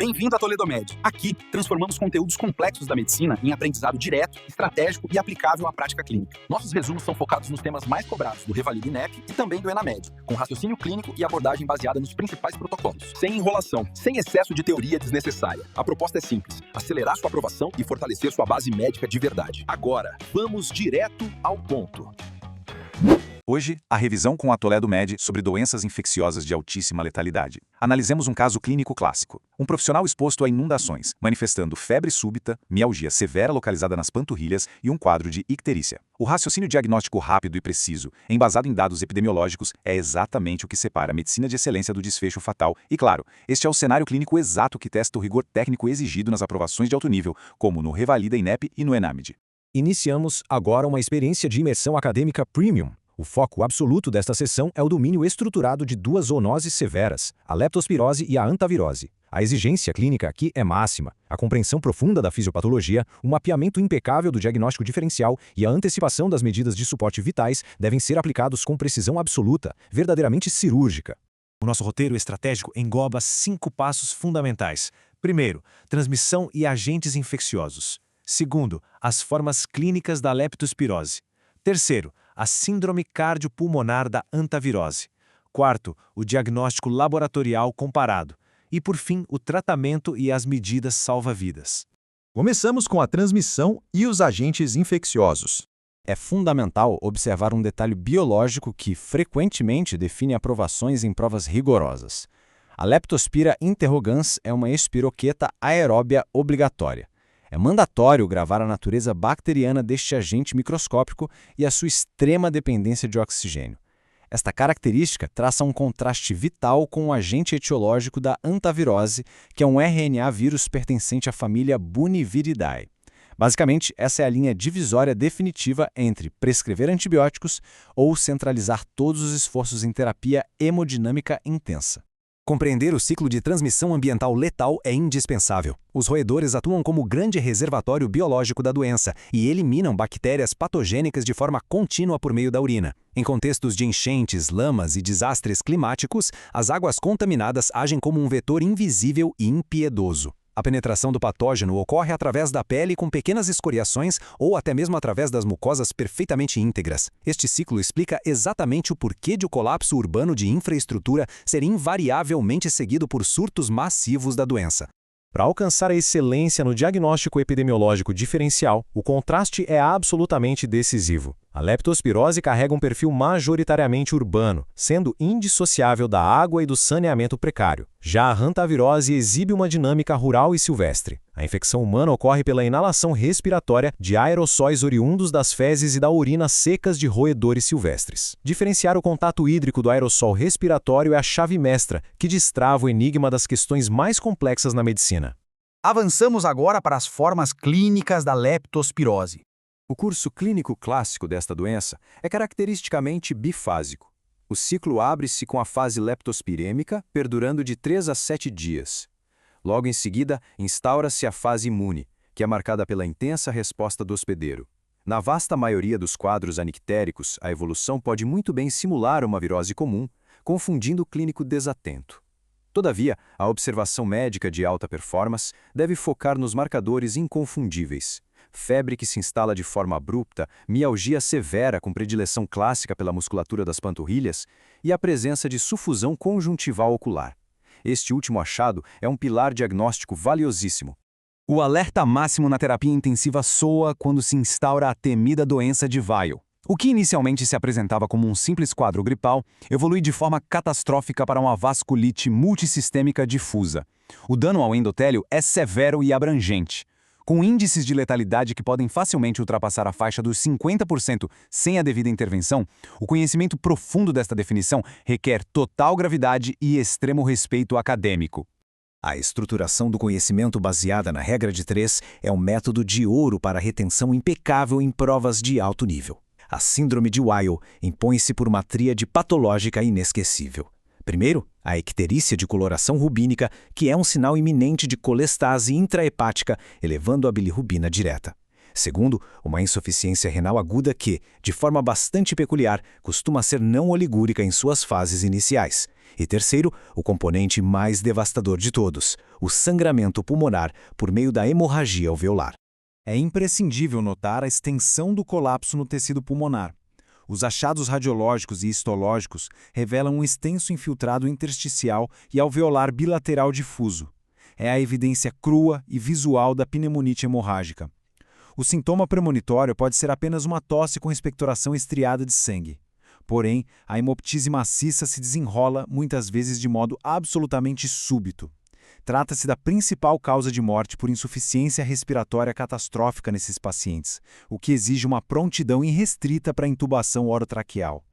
Bem-vindo à Toledo Med. Aqui, transformamos conteúdos complexos da medicina em aprendizado direto, estratégico e aplicável à prática clínica. Nossos resumos são focados nos temas mais cobrados do Revalida INEP e também do ENAMED, com raciocínio clínico e abordagem baseada nos principais protocolos. Sem enrolação, sem excesso de teoria desnecessária. A proposta é simples: acelerar sua aprovação e fortalecer sua base médica de verdade. Agora, vamos direto ao ponto. Hoje, a revisão com a Toledo Med sobre doenças infecciosas de altíssima letalidade. Analisemos um caso clínico clássico. Um profissional exposto a inundações, manifestando febre súbita, mialgia severa localizada nas panturrilhas e um quadro de icterícia. O raciocínio diagnóstico rápido e preciso, embasado em dados epidemiológicos, é exatamente o que separa a medicina de excelência do desfecho fatal. E claro, este é o cenário clínico exato que testa o rigor técnico exigido nas aprovações de alto nível, como no Revalida INEP e no ENAMED. Iniciamos agora uma experiência de imersão acadêmica premium. O foco absoluto desta sessão é o domínio estruturado de duas zoonoses severas, a leptospirose e a antavirose. A exigência clínica aqui é máxima, a compreensão profunda da fisiopatologia, o mapeamento impecável do diagnóstico diferencial e a antecipação das medidas de suporte vitais devem ser aplicados com precisão absoluta, verdadeiramente cirúrgica. O nosso roteiro estratégico engloba 5 passos fundamentais. Primeiro, transmissão e agentes infecciosos. Segundo, as formas clínicas da leptospirose. Terceiro, a síndrome cardiopulmonar da antavirose. Quarto, o diagnóstico laboratorial comparado. E, por fim, o tratamento e as medidas salva-vidas. Começamos com a transmissão e os agentes infecciosos. É fundamental observar um detalhe biológico que frequentemente define aprovações em provas rigorosas. A Leptospira interrogans é uma espiroqueta aeróbia obrigatória. É mandatório gravar a natureza bacteriana deste agente microscópico e a sua extrema dependência de oxigênio. Esta característica traça um contraste vital com o agente etiológico da antavirose, que é um RNA vírus pertencente à família Buniviridae. Basicamente, essa é a linha divisória definitiva entre prescrever antibióticos ou centralizar todos os esforços em terapia hemodinâmica intensa. Compreender o ciclo de transmissão ambiental letal é indispensável. Os roedores atuam como grande reservatório biológico da doença e eliminam bactérias patogênicas de forma contínua por meio da urina. Em contextos de enchentes, lamas e desastres climáticos, as águas contaminadas agem como um vetor invisível e impiedoso. A penetração do patógeno ocorre através da pele com pequenas escoriações ou até mesmo através das mucosas perfeitamente íntegras. Este ciclo explica exatamente o porquê de o colapso urbano de infraestrutura ser invariavelmente seguido por surtos massivos da doença. Para alcançar a excelência no diagnóstico epidemiológico diferencial, o contraste é absolutamente decisivo. A leptospirose carrega um perfil majoritariamente urbano, sendo indissociável da água e do saneamento precário. Já a hantavirose exibe uma dinâmica rural e silvestre. A infecção humana ocorre pela inalação respiratória de aerossóis oriundos das fezes e da urina secas de roedores silvestres. Diferenciar o contato hídrico do aerossol respiratório é a chave mestra que destrava o enigma das questões mais complexas na medicina. Avançamos agora para as formas clínicas da leptospirose. O curso clínico clássico desta doença é caracteristicamente bifásico. O ciclo abre-se com a fase leptospirêmica, perdurando de 3 a 7 dias. Logo em seguida, instaura-se a fase imune, que é marcada pela intensa resposta do hospedeiro. Na vasta maioria dos quadros anictéricos, a evolução pode muito bem simular uma virose comum, confundindo o clínico desatento. Todavia, a observação médica de alta performance deve focar nos marcadores inconfundíveis: febre que se instala de forma abrupta, mialgia severa com predileção clássica pela musculatura das panturrilhas e a presença de sufusão conjuntival ocular. Este último achado é um pilar diagnóstico valiosíssimo. O alerta máximo na terapia intensiva soa quando se instaura a temida doença de Weil. O que inicialmente se apresentava como um simples quadro gripal evolui de forma catastrófica para uma vasculite multissistêmica difusa. O dano ao endotélio é severo e abrangente. Com índices de letalidade que podem facilmente ultrapassar a faixa dos 50% sem a devida intervenção, o conhecimento profundo desta definição requer total gravidade e extremo respeito acadêmico. A estruturação do conhecimento baseada na regra de 3 é um método de ouro para a retenção impecável em provas de alto nível. A síndrome de Weil impõe-se por uma tríade patológica inesquecível. Primeiro, a icterícia de coloração rubínica, que é um sinal iminente de colestase intrahepática, elevando a bilirrubina direta. Segundo, uma insuficiência renal aguda que, de forma bastante peculiar, costuma ser não oligúrica em suas fases iniciais. E terceiro, o componente mais devastador de todos, o sangramento pulmonar por meio da hemorragia alveolar. É imprescindível notar a extensão do colapso no tecido pulmonar. Os achados radiológicos e histológicos revelam um extenso infiltrado intersticial e alveolar bilateral difuso. É a evidência crua e visual da pneumonite hemorrágica. O sintoma premonitório pode ser apenas uma tosse com expectoração estriada de sangue. Porém, a hemoptise maciça se desenrola muitas vezes de modo absolutamente súbito. Trata-se da principal causa de morte por insuficiência respiratória catastrófica nesses pacientes, o que exige uma prontidão irrestrita para a intubação orotraqueal.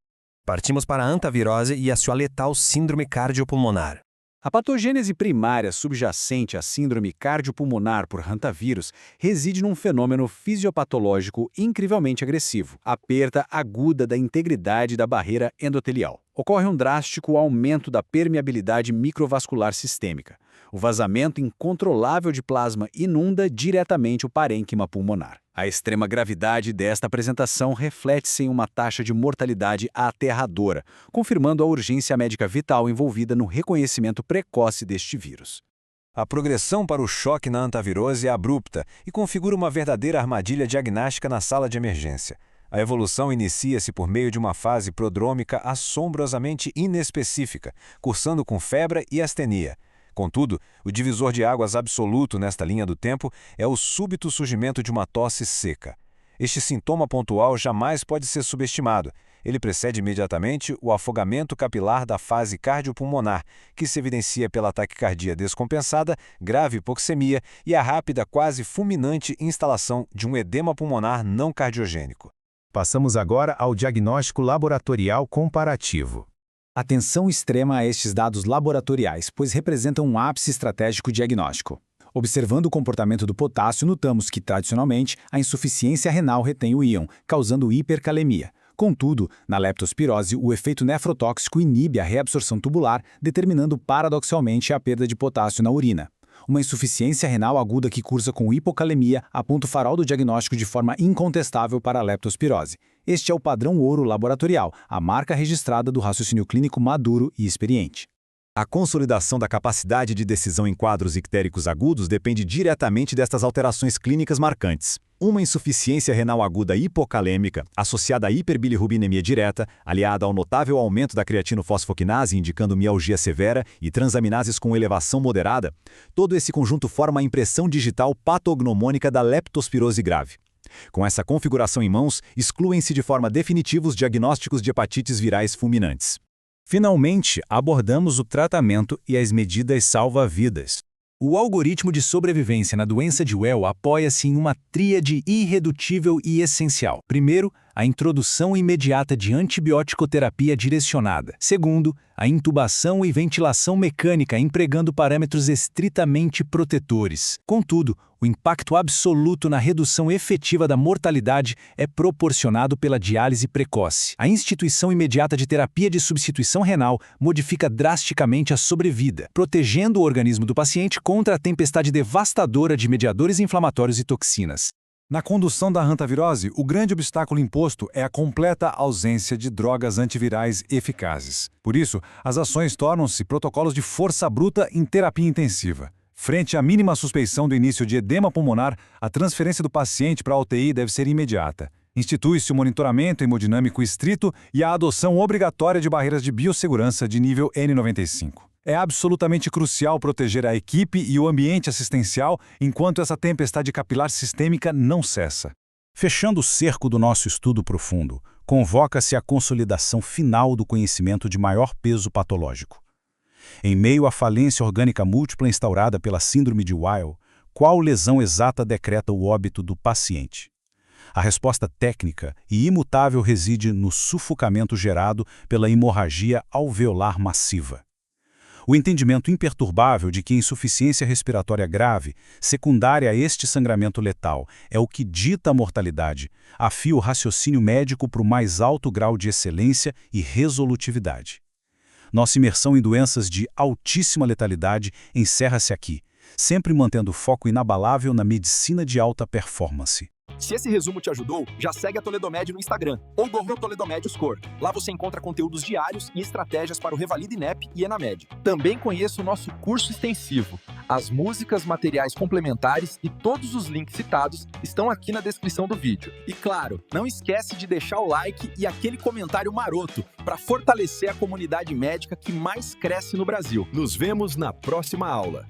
Partimos para a antavirose e a sua letal síndrome cardiopulmonar. A patogênese primária subjacente à síndrome cardiopulmonar por hantavírus reside num fenômeno fisiopatológico incrivelmente agressivo, a perda aguda da integridade da barreira endotelial. Ocorre um drástico aumento da permeabilidade microvascular sistêmica. O vazamento incontrolável de plasma inunda diretamente o parênquima pulmonar. A extrema gravidade desta apresentação reflete-se em uma taxa de mortalidade aterradora, confirmando a urgência médica vital envolvida no reconhecimento precoce deste vírus. A progressão para o choque na antavirose é abrupta e configura uma verdadeira armadilha diagnóstica na sala de emergência. A evolução inicia-se por meio de uma fase prodrômica assombrosamente inespecífica, cursando com febre e astenia. Contudo, o divisor de águas absoluto nesta linha do tempo é o súbito surgimento de uma tosse seca. Este sintoma pontual jamais pode ser subestimado. Ele precede imediatamente o afogamento capilar da fase cardiopulmonar, que se evidencia pela taquicardia descompensada, grave hipoxemia e a rápida, quase fulminante instalação de um edema pulmonar não cardiogênico. Passamos agora ao diagnóstico laboratorial comparativo. Atenção extrema a estes dados laboratoriais, pois representam um ápice estratégico diagnóstico. Observando o comportamento do potássio, notamos que, tradicionalmente, a insuficiência renal retém o íon, causando hipercalemia. Contudo, na leptospirose, o efeito nefrotóxico inibe a reabsorção tubular, determinando paradoxalmente a perda de potássio na urina. Uma insuficiência renal aguda que cursa com hipocalemia aponta o farol do diagnóstico de forma incontestável para a leptospirose. Este é o padrão ouro laboratorial, a marca registrada do raciocínio clínico maduro e experiente. A consolidação da capacidade de decisão em quadros ictéricos agudos depende diretamente destas alterações clínicas marcantes. Uma insuficiência renal aguda hipocalêmica, associada à hiperbilirrubinemia direta, aliada ao notável aumento da creatinofosfoquinase, indicando mialgia severa, e transaminases com elevação moderada, todo esse conjunto forma a impressão digital patognomônica da leptospirose grave. Com essa configuração em mãos, excluem-se de forma definitiva os diagnósticos de hepatites virais fulminantes. Finalmente, abordamos o tratamento e as medidas salva-vidas. O algoritmo de sobrevivência na doença de Well apoia-se em uma tríade irredutível e essencial. Primeiro, a introdução imediata de antibiótico-terapia direcionada. Segundo, a intubação e ventilação mecânica empregando parâmetros estritamente protetores. Contudo, o impacto absoluto na redução efetiva da mortalidade é proporcionado pela diálise precoce. A instituição imediata de terapia de substituição renal modifica drasticamente a sobrevida, protegendo o organismo do paciente contra a tempestade devastadora de mediadores inflamatórios e toxinas. Na condução da hantavirose, o grande obstáculo imposto é a completa ausência de drogas antivirais eficazes. Por isso, as ações tornam-se protocolos de força bruta em terapia intensiva. Frente à mínima suspeição do início de edema pulmonar, a transferência do paciente para a UTI deve ser imediata. Institui-se o monitoramento hemodinâmico estrito e a adoção obrigatória de barreiras de biossegurança de nível N95. É absolutamente crucial proteger a equipe e o ambiente assistencial enquanto essa tempestade capilar sistêmica não cessa. Fechando o cerco do nosso estudo profundo, convoca-se a consolidação final do conhecimento de maior peso patológico. Em meio à falência orgânica múltipla instaurada pela síndrome de Weil, qual lesão exata decreta o óbito do paciente? A resposta técnica e imutável reside no sufocamento gerado pela hemorragia alveolar massiva. O entendimento imperturbável de que a insuficiência respiratória grave, secundária a este sangramento letal, é o que dita a mortalidade, afia o raciocínio médico para o mais alto grau de excelência e resolutividade. Nossa imersão em doenças de altíssima letalidade encerra-se aqui, sempre mantendo o foco inabalável na medicina de alta performance. Se esse resumo te ajudou, já segue a Toledomed no Instagram ou Google Toledomed Score. Lá você encontra conteúdos diários e estratégias para o Revalida INEP e Enamed. Também conheça o nosso curso extensivo. As músicas, materiais complementares e todos os links citados estão aqui na descrição do vídeo. E claro, não esquece de deixar o like e aquele comentário maroto para fortalecer a comunidade médica que mais cresce no Brasil. Nos vemos na próxima aula.